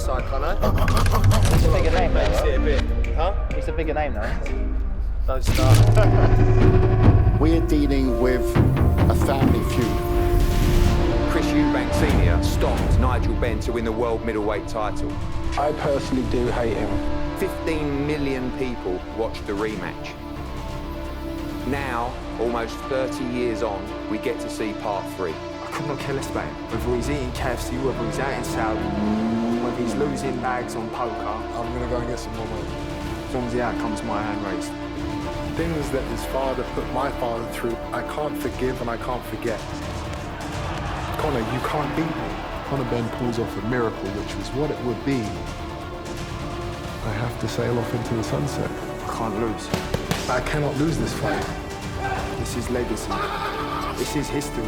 side, Conor. He's a bigger name, Makes though. it a bit, huh? He's a bigger name, though. Don't start. We're dealing with a family feud. Chris Eubank Sr. stopped Nigel Benn to win the world middleweight title. I personally do hate him. 15 million people watched the rematch. Now, almost 30 years on, we get to see part 3. I could not care less about him. Whether he's eating KFC, whether he's out in Saudi, whether he's losing bags on poker. I'm going to go and get some more money. As long as the outcome's my hand raised. Things that his father put my father through, I can't forgive and I can't forget. Conor, you can't beat me. Conor Benn pulls off a miracle, which was what it would be. I have to sail off into the sunset. I can't lose. I cannot lose this fight. This is legacy. This is history.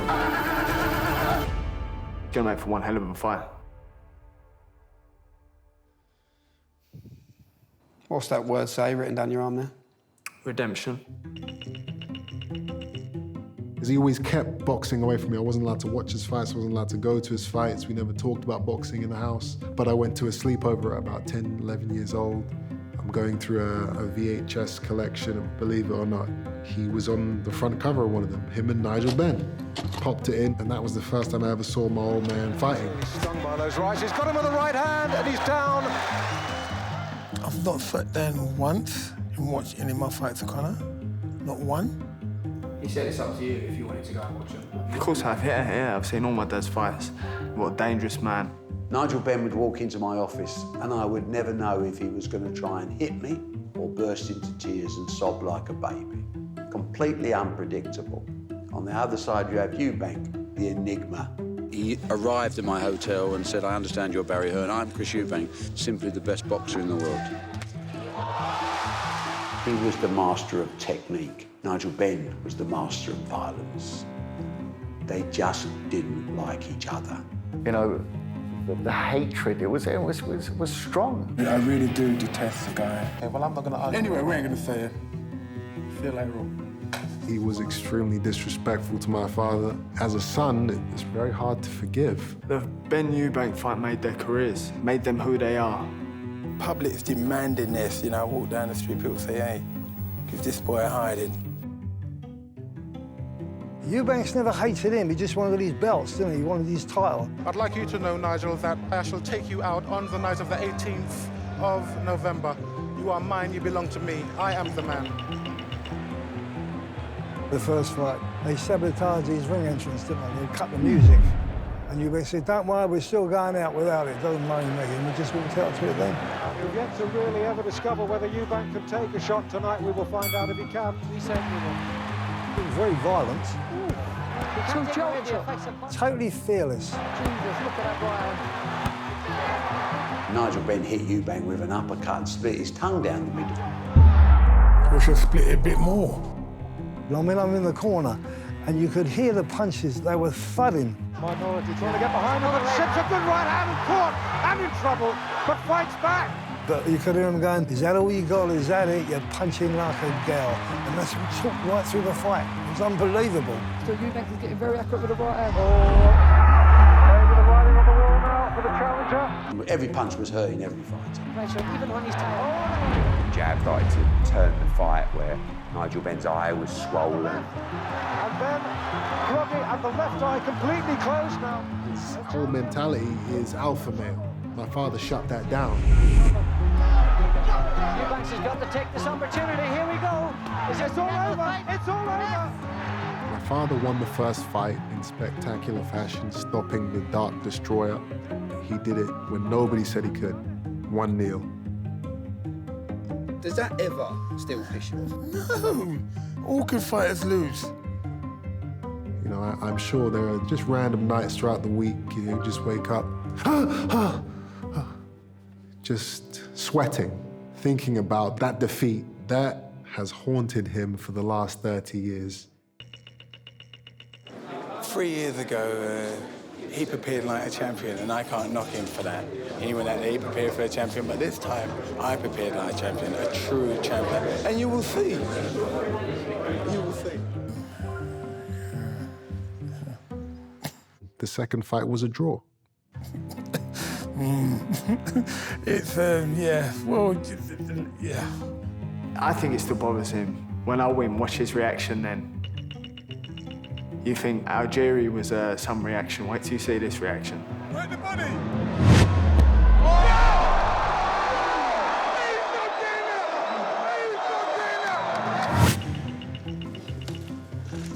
Gonna make for one hell of a fight. What's that word say written down your arm there? Redemption. Because he always kept boxing away from me. I wasn't allowed to watch his fights, I wasn't allowed to go to his fights. We never talked about boxing in the house. But I went to a sleepover at about 10, 11 years old. I'm going through a VHS collection, and believe it or not, he was on the front cover of one of them, him and Nigel Benn. Popped it in, and that was the first time I ever saw my old man fighting. He's stung by those rights. He's got him with the right hand, and he's down. I've not sat down once and watched any of my fights with Conor. Not one. He said it's up to you if you wanted to go and watch him. Of course I have, yeah. I've seen all my dad's fights. What a dangerous man. Nigel Benn would walk into my office and I would never know if he was going to try and hit me or burst into tears and sob like a baby. Completely unpredictable. On the other side, you have Eubank, the enigma. He arrived at my hotel and said, I understand you're Barry Hearn. I'm Chris Eubank, simply the best boxer in the world. He was the master of technique. Nigel Benn was the master of violence. They just didn't like each other. You know, the hatred, it was strong. I really do detest the guy. Okay, well, I'm not going to argue. Anyway, we ain't going to say it. Feel like wrong. He was extremely disrespectful to my father. As a son, it's very hard to forgive. The Benn Eubank fight made their careers, made them who they are. Public's demanding this. You know, I walk down the street, people say, hey, give this boy a hiding. Eubanks never hated him. He just wanted his belts, didn't he? He wanted his title. I'd like you to know, Nigel, that I shall take you out on the night of the 18th of November. You are mine, you belong to me. I am the man. The first fight, they sabotaged his ring entrance, didn't they? They cut the music. And Eubank said, don't worry, we're still going out without it. Doesn't mind me. And we just walked out to it then. We've yet to really ever discover whether Eubank can take a shot tonight. We will find out if he can. We certainly will. He was very violent. Totally fearless. Jesus, look at that right. Nigel Benn hit Eubank with an uppercut and split his tongue down the middle. We should split it a bit more. I mean, I'm in the corner, and you could hear the punches. They were thudding. Minority trying to get behind him, and Ships a good right hand, caught and in trouble, but fights back. But you could hear him going, is that all you got? Is that it? You're punching like a girl. And that's what took right through the fight. It was unbelievable. So Eubank is getting very accurate with the right hand. Maybe the writing on the wall now for the challenger. Every punch was hurting every fighter. Right, so even when he's tired. Jab started to turn the fight where Nigel Benn's eye was swollen. And then groggy and the left eye completely closed now. His whole mentality is alpha male. My father shut that down. Eubanks has got to take this opportunity. Here we go. It's all over. It's all over. My father won the first fight in spectacular fashion, stopping the Dark Destroyer. He did it when nobody said he could. 1-0. Does that ever still piss you off? No. All good fighters lose. You know, I'm sure there are just random nights throughout the week, you just wake up, just sweating, thinking about that defeat. That has haunted him for the last 30 years. 3 years ago, he prepared like a champion, and I can't knock him for that. He went out there, he prepared for a champion, but this time, I prepared like a champion, a true champion. And you will see. You will see. The second fight was a draw. It's, yeah, well, yeah. I think it still bothers him. When I win, watch his reaction then. You think Algeria was some reaction. Wait till you see this reaction. Right the money!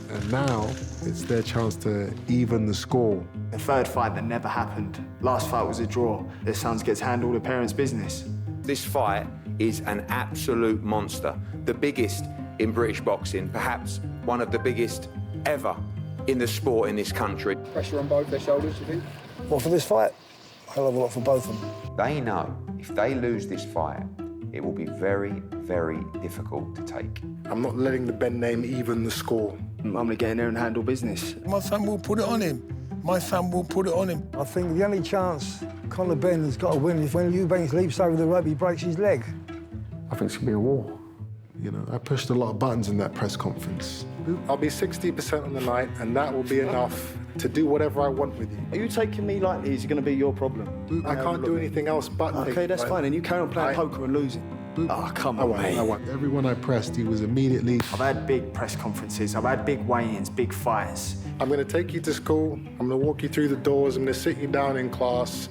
And now it's their chance to even the score. The third fight that never happened. Last fight was a draw. Their sons gets handled the parents' business. This fight is an absolute monster. The biggest in British boxing, perhaps one of the biggest ever in the sport in this country. Pressure on both their shoulders, do you think? What, for this fight? Hell of a lot for both of them. They know if they lose this fight, it will be very, very difficult to take. I'm not letting the Ben name even the score. I'm gonna get in there and handle business. My son will put it on him. My son will put it on him. I think the only chance Conor Benn has got to win is when Eubank leaps over the rope, he breaks his leg. I think it's going to be a war. You know, I pushed a lot of buttons in that press conference. I'll be 60% on the night, and that will be enough to do whatever I want with you. Are you taking me lightly? Is it going to be your problem? I can't do anything else but take OK, that's it fine, and you carry on playing poker and losing. Oh, come on, mate. I won. Everyone I pressed, he was immediately... I've had big press conferences, I've had big weigh-ins, big fights. I'm going to take you to school, I'm going to walk you through the doors, I'm going to sit you down in class,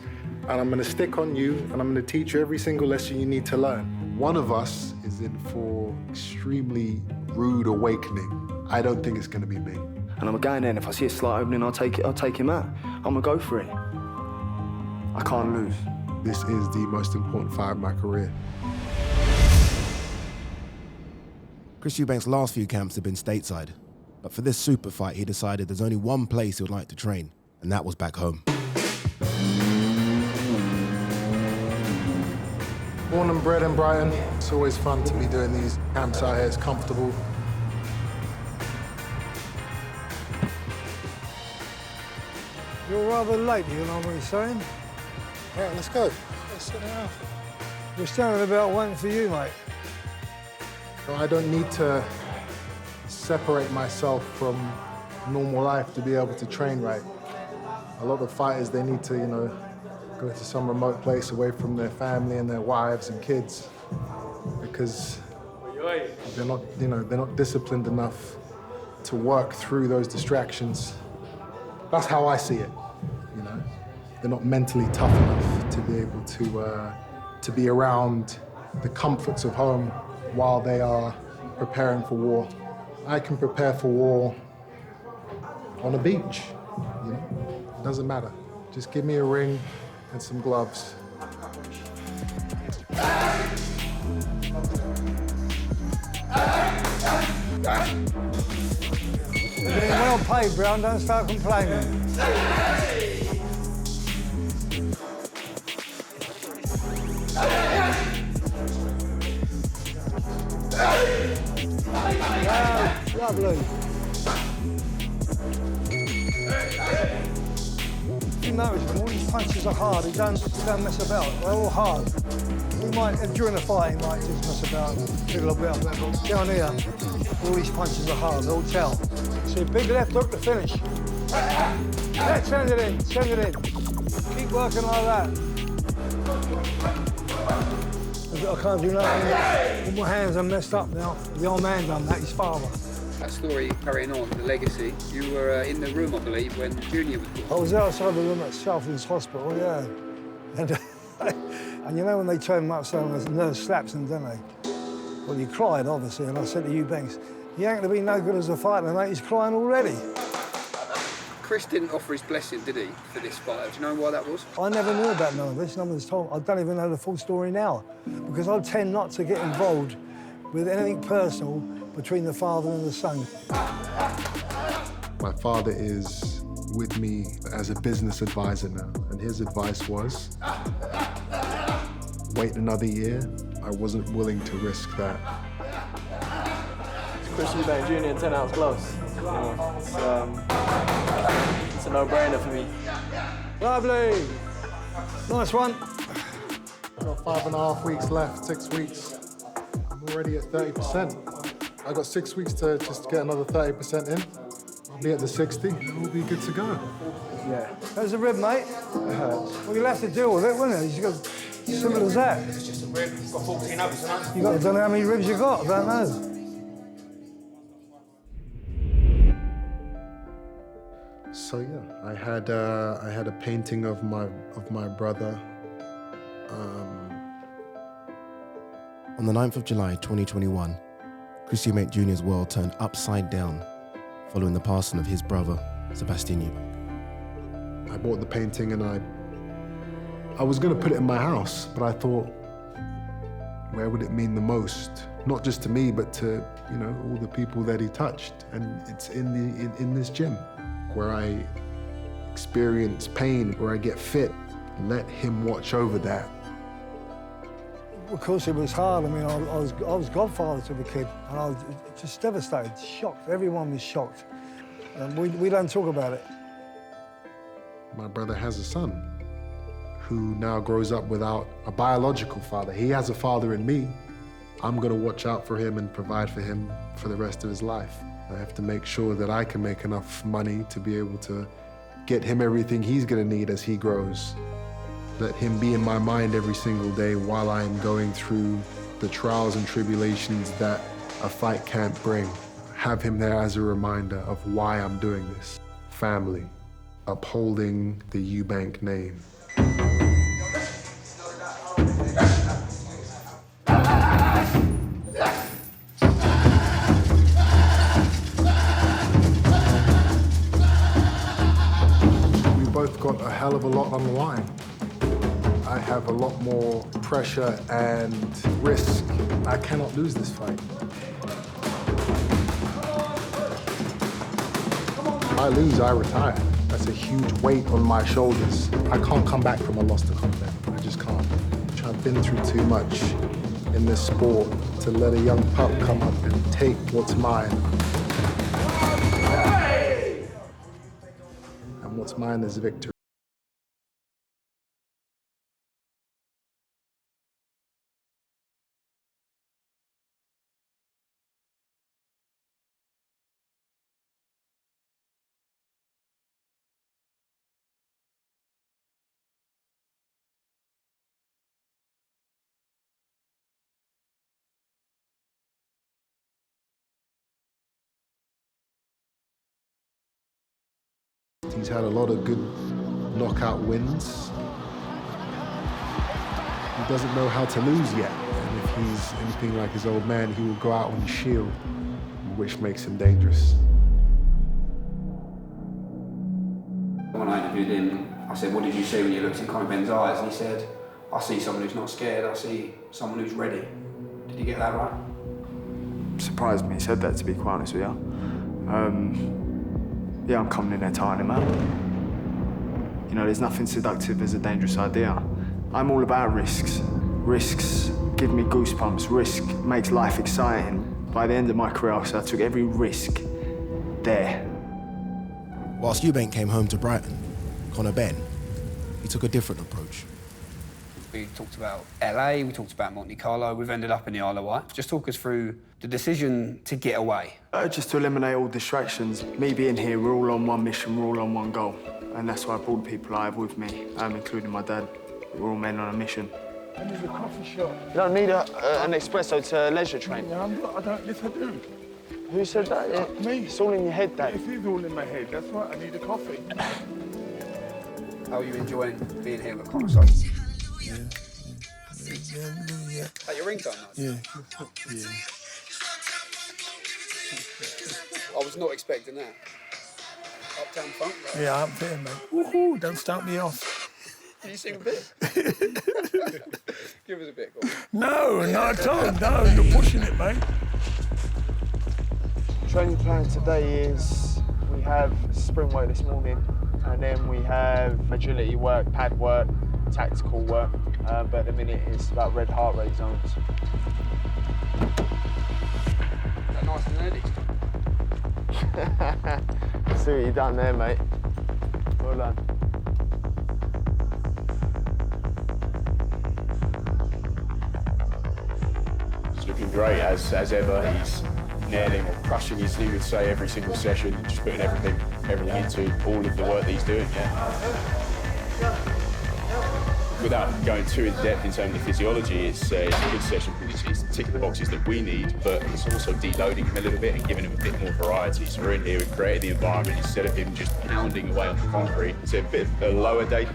and I'm going to stick on you, and I'm going to teach you every single lesson you need to learn. One of us is in for extremely rude awakening. I don't think it's going to be me. And I'm going in, and if I see a slight opening, I'll take him out. I'm going to go for it. I can't lose. This is the most important fight of my career. Chris Eubank's last few camps have been stateside, but for this super fight, he decided there's only one place he would like to train, and that was back home. Born and bred in Brighton, it's always fun to be doing these camps out here. It's comfortable. You're rather late, you know what I'm saying? All right, let's go. Let's sit down. We're standing about waiting for you, mate. I don't need to separate myself from normal life to be able to train right. A lot of fighters, they need to, you know, go to some remote place away from their family and their wives and kids because they're not, you know, they're not disciplined enough to work through those distractions. That's how I see it, you know. They're not mentally tough enough to be able to be around the comforts of home while they are preparing for war. I can prepare for war on a beach, you know? It doesn't matter. Just give me a ring and some gloves. You're being well paid, Brown, don't start complaining. Lovely. You notice him, all his punches are hard, he don't mess about, they're all hard. He might, during the fight, he might just mess about, fiddle a bit up there, but down here, all these punches are hard, they'll tell. See, big left hook to finish. Yeah, send it in, send it in. Keep working like that. I can't do nothing. All my hands are messed up now. The old man done that, his father. That story carrying on, the legacy, you were in the room, I believe, when Junior was born. I was outside the room at Southlands Hospital, yeah. And you know when they turn him upside down, the nurse slaps him, don't they? Well, he cried, obviously, and I said to Eubank, he ain't gonna be no good as a fighter, mate, he's crying already. Chris didn't offer his blessing, did he, for this fight? Do you know why that was? I never knew about none of this. No one's told. I don't even know the full story now, because I tend not to get involved with anything personal between the father and the son. My father is with me as a business advisor now, and his advice was, wait another year. I wasn't willing to risk that. It's Chris Eubank Jr. 10-ounce gloves. You know, it's a no-brainer for me. Lovely. Nice one. I've got 5.5 weeks left, 6 weeks. I'm already at 30%. I've got 6 weeks to just get another 30% in. I'll be at the 60, we'll be good to go. Yeah. There's a rib, mate. It hurts. Well, you'll have to deal with it, won't you? You got simple as that. It's just a rib. It's got 14 others, hasn't it? I don't know how many ribs you got. I don't know. So yeah, I had a painting of my brother. On the 9th of July 2021, Chris Eubank Jr.'s world turned upside down following the passing of his brother, Sebastian Eubank. I bought the painting and I was going to put it in my house, but I thought, where would it mean the most? Not just to me, but to, you know, all the people that he touched. And it's in this gym where I experience pain, where I get fit. Let him watch over that. Of course, it was hard. I mean, I was godfather to the kid, and I was just devastated, shocked. Everyone was shocked. We don't talk about it. My brother has a son who now grows up without a biological father. He has a father in me. I'm gonna watch out for him and provide for him for the rest of his life. I have to make sure that I can make enough money to be able to get him everything he's gonna need as he grows. Let him be in my mind every single day while I'm going through the trials and tribulations that a fight can't bring. Have him there as a reminder of why I'm doing this. Family, upholding the Eubank name. We both got a hell of a lot on the line. I have a lot more pressure and risk. I cannot lose this fight. If I lose, I retire. That's a huge weight on my shoulders. I can't come back from a loss to Conor Benn. I just can't. I've been through too much in this sport to let a young pup come up and take what's mine. And what's mine is victory. He's had a lot of good knockout wins. He doesn't know how to lose yet. And if he's anything like his old man, he will go out on his shield, which makes him dangerous. When I interviewed him, I said, what did you see when you looked in Conor Benn's eyes? And he said, I see someone who's not scared, I see someone who's ready. Did you get that right? Surprised me he said that, to be quite honest with you. Yeah, I'm coming in there tying him out. You know, there's nothing seductive as a dangerous idea. I'm all about risks. Risks give me goosebumps. Risk makes life exciting. By the end of my career, I took every risk there. Whilst Eubank came home to Brighton, Conor Benn, he took a different approach. We talked about LA, we talked about Monte Carlo, we've ended up in the Isle of Wight. Just talk us through the decision to get away. Just to eliminate all distractions. Me being here, we're all on one mission, we're all on one goal. And that's why I brought the people I have with me, including my dad. We're all men on a mission. I need a coffee shop. You don't need an espresso, it's a leisure train. Yeah, yes, I do. Who said that? Me. It's all in your head, Dad. It is all in my head, that's right, I need a coffee. How are you enjoying being here with Conor? Yeah. At your ringtone, Yeah. I was not expecting that. Uptown Funk, right? Yeah, I'm there, mate. Woohoo, don't start me off. Can you sing a bit? Give us a bit, go on. No, not at all. No, you're pushing it, mate. Training plans today is we have sprint work this morning, and then we have agility work, pad work, tactical work. But at the minute it's about red heart rate zones. That nice and early. See what you've done there, mate. Well done. It's looking great as ever. He's nailing or crushing his, he would say, every single session, just putting everything into all of the work that he's doing, Without going too in depth in terms of physiology, it's a good session because it's ticking the boxes that we need, but it's also deloading him a little bit and giving him a bit more variety. So we're in here, we've created the environment instead of him just pounding away on the concrete. It's a bit of a lower day.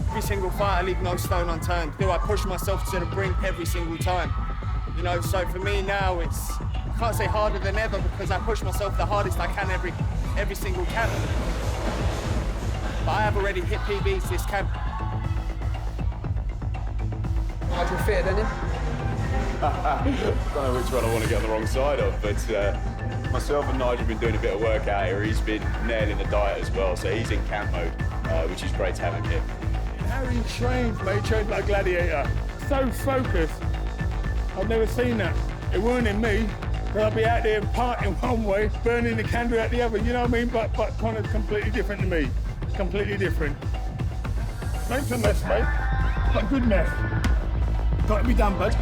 Every single fight, I leave no stone unturned. Do I push myself to the brink every single time? You know, so for me now, it's, I can't say harder than ever because I push myself the hardest I can every single camp. But I have already hit PBs this camp. How do you fit it then? I don't know which one I want to get on the wrong side of, but myself and Nigel have been doing a bit of work out here. He's been nailing the diet as well, so he's in camp mode, which is great to have him here. How he trains, mate, trains like a gladiator. So focused. I've never seen that. It weren't in me, because I'd be out there partying one way, burning the candle out the other, you know what I mean? But Conor's completely different to me. Completely different. Makes a mess, mate. But good mess. Got to be done, bud.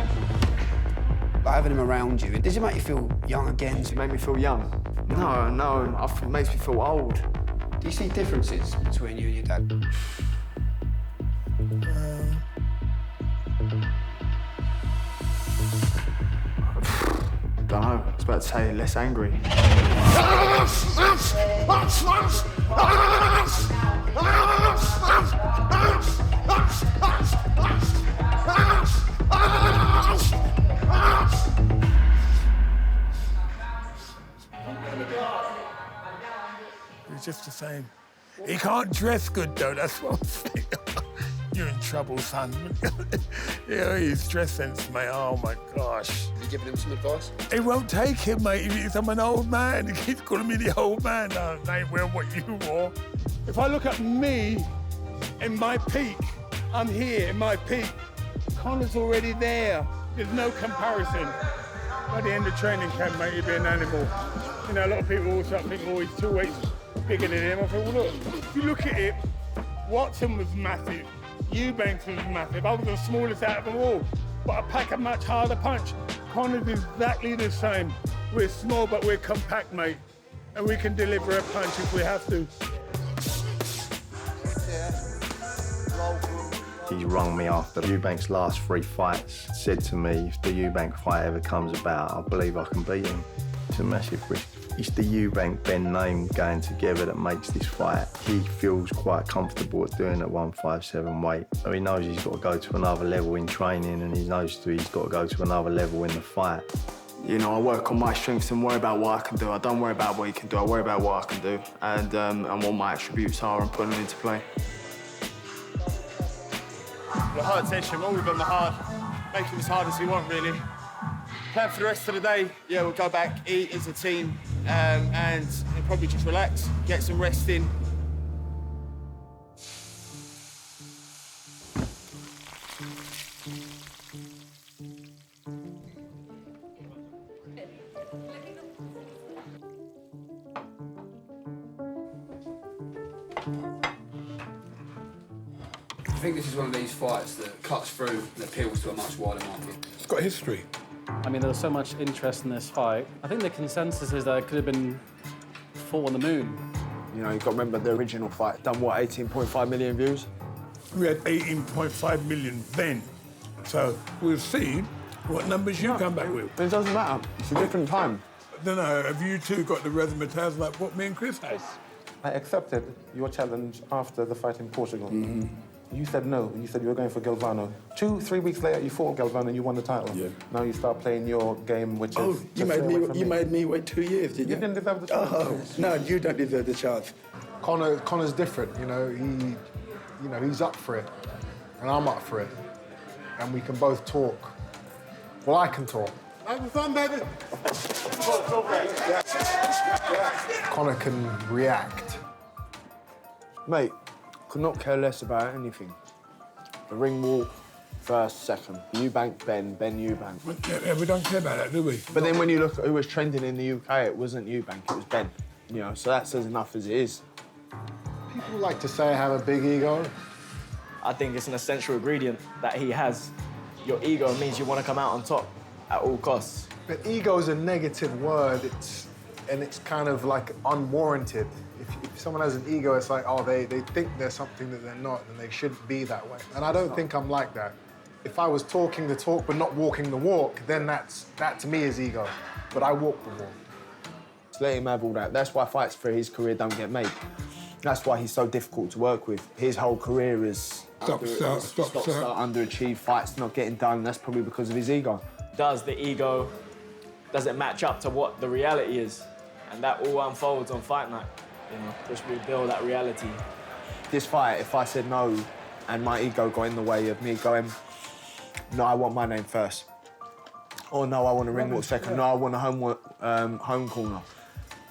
But having him around you, does it make you feel young again? Does it make me feel young? No, it makes me feel old. Do you see differences between you and your dad? Don't know. I was about to say less angry. It's just the same. He can't dress good though, that's what I'm saying. You're in trouble, son. Yeah, his dress sense, mate, oh my gosh. Have you given him some advice? He won't take it, mate. I'm an old man. He keeps calling me the old man. No, I ain't wearing what you wore. If I look at me in my peak, I'm here in my peak. Conor's already there. There's no comparison. By the end of training camp, mate, he'd be an animal. You know, a lot of people always think, oh, he's 2 weights bigger than him. I thought, well, look, if you look at it, Watson was massive. Eubank was massive. I was the smallest out of them all, but I pack a much harder punch. Conor's exactly the same. We're small, but we're compact, mate, and we can deliver a punch if we have to. He's rung me after Eubank's last 3 fights, said to me, if the Eubank fight ever comes about, I believe I can beat him. It's a massive risk. It's the Eubank Benn name going together that makes this fight. He feels quite comfortable at doing at 157 weight. So he knows he's got to go to another level in training and he knows he's got to go to another level in the fight. You know, I work on my strengths and worry about what I can do. I don't worry about what he can do, I worry about what I can do and what my attributes are and put them into play. The hard session, all we've done the hard. Make it as hard as we want, really. Plan for the rest of the day, yeah, we'll go back, eat as a team, and probably just relax, get some rest in. I think this is one of these fights that cuts through and appeals to a much wider market. It's got history. I mean, there was so much interest in this fight. I think the consensus is that it could have been fought on the moon. You know, you've got to remember the original fight done, what, 18.5 million views? We had 18.5 million then. So we'll see what numbers you come back with. It doesn't matter. It's a different time. I don't know, have you two got the razzmatazz like what me and Chris has? I accepted your challenge after the fight in Portugal. Mm-hmm. You said no. You said you were going for Galvano. 2-3 weeks later, you fought Galvano and you won the title. Yeah. Now you start playing your game, which is... you made me wait 2 years, didn't you? You didn't deserve the chance. Oh, no, you don't deserve the chance. Conor's different, you know. He's up for it, and I'm up for it, and we can both talk. Well, I can talk. Have fun, baby. Conor can react. Mate, could not care less about anything. The ring walk, first, second. Eubank, Ben Eubank. Yeah, we don't care about that, do we? But then when you look at who was trending in the UK, it wasn't Eubank, it was Ben. You know, so that says enough as it is. People like to say I have a big ego. I think it's an essential ingredient that he has. your ego means you want to come out on top at all costs. But ego is a negative word, and it's kind of like unwarranted. If someone has an ego, it's like, oh, they think they're something that they're not, and they shouldn't be that way. And I don't think I'm like that. If I was talking the talk but not walking the walk, then that to me is ego. But I walk the walk. Just let him have all that. That's why fights for his career don't get made. That's why he's so difficult to work with. His whole career is stop, underachieved, fights not getting done. That's probably because of his ego. Does it match up to what the reality is? And that all unfolds on fight night. You know, just reveal that reality. This fight, if I said no and my ego got in the way of me going, no, I want my name first. Or no, I want a ring walk second. No, I want a home corner.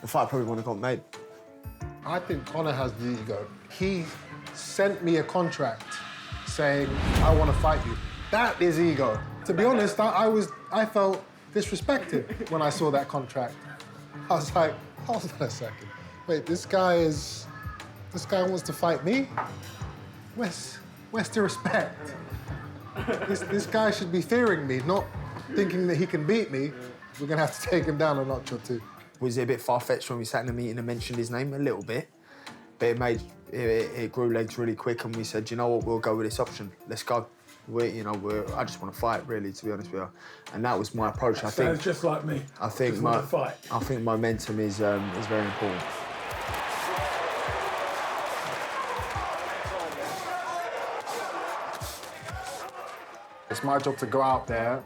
The fight probably wouldn't have got made. I think Conor has the ego. He sent me a contract saying, I want to fight you. That is ego. To be honest, I felt disrespected when I saw that contract. I was like, hold on a second. Wait, this guy wants to fight me? Where's the respect? This guy should be fearing me, not thinking that he can beat me. We're gonna have to take him down a notch or two. Was it a bit far-fetched when we sat in a meeting and mentioned his name? A little bit. But it grew legs really quick, and we said, you know what, we'll go with this option. Let's go. I just want to fight, really, to be honest with you. And that was my approach. I think sounds just like me. I think momentum is very important. It's my job to go out there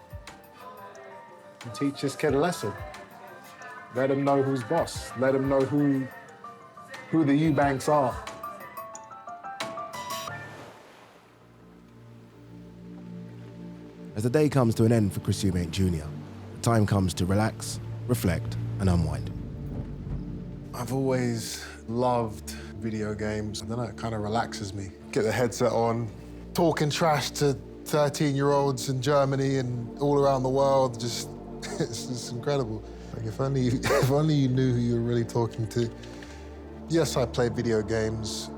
and teach this kid a lesson. Let him know who's boss. Let him know who the Eubanks are. As the day comes to an end for Chris Eubank Jr., the time comes to relax, reflect, and unwind. I've always loved video games. I don't know, it kind of relaxes me. Get the headset on, talking trash to 13-year-olds in Germany and all around the world. Just, it's just incredible. Like if only you knew who you were really talking to. Yes, I play video games,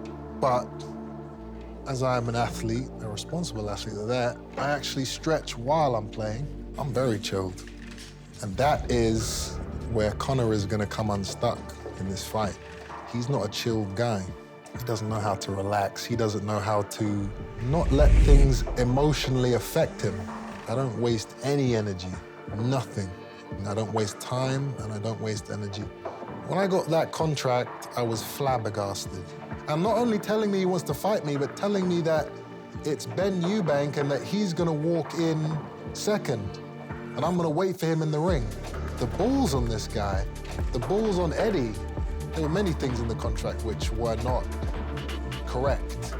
but as I am an athlete, a responsible athlete at that, I actually stretch while I'm playing. I'm very chilled. And that is where Conor is gonna come unstuck in this fight. He's not a chilled guy. He doesn't know how to relax. He doesn't know how to not let things emotionally affect him. I don't waste any energy, nothing. I don't waste time and I don't waste energy. When I got that contract, I was flabbergasted. And not only telling me he wants to fight me, but telling me that it's Ben Eubank and that he's gonna walk in second. And I'm gonna wait for him in the ring. The balls on this guy, the balls on Eddie. There were many things in the contract which were not correct.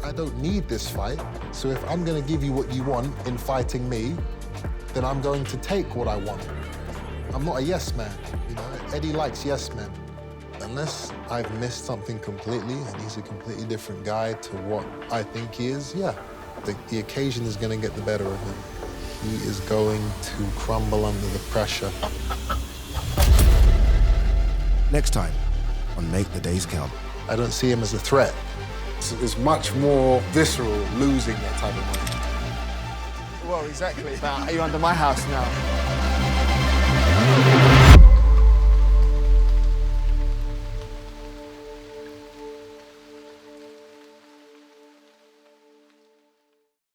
I don't need this fight, so if I'm gonna give you what you want in fighting me, then I'm going to take what I want. I'm not a yes man, you know? Eddie likes yes men. Unless I've missed something completely and he's a completely different guy to what I think he is, yeah, the occasion is gonna get the better of him. He is going to crumble under the pressure. Next time on Make the Days Count. I don't see him as a threat. It's much more visceral losing that type of way. Well, exactly. But are you under my house now?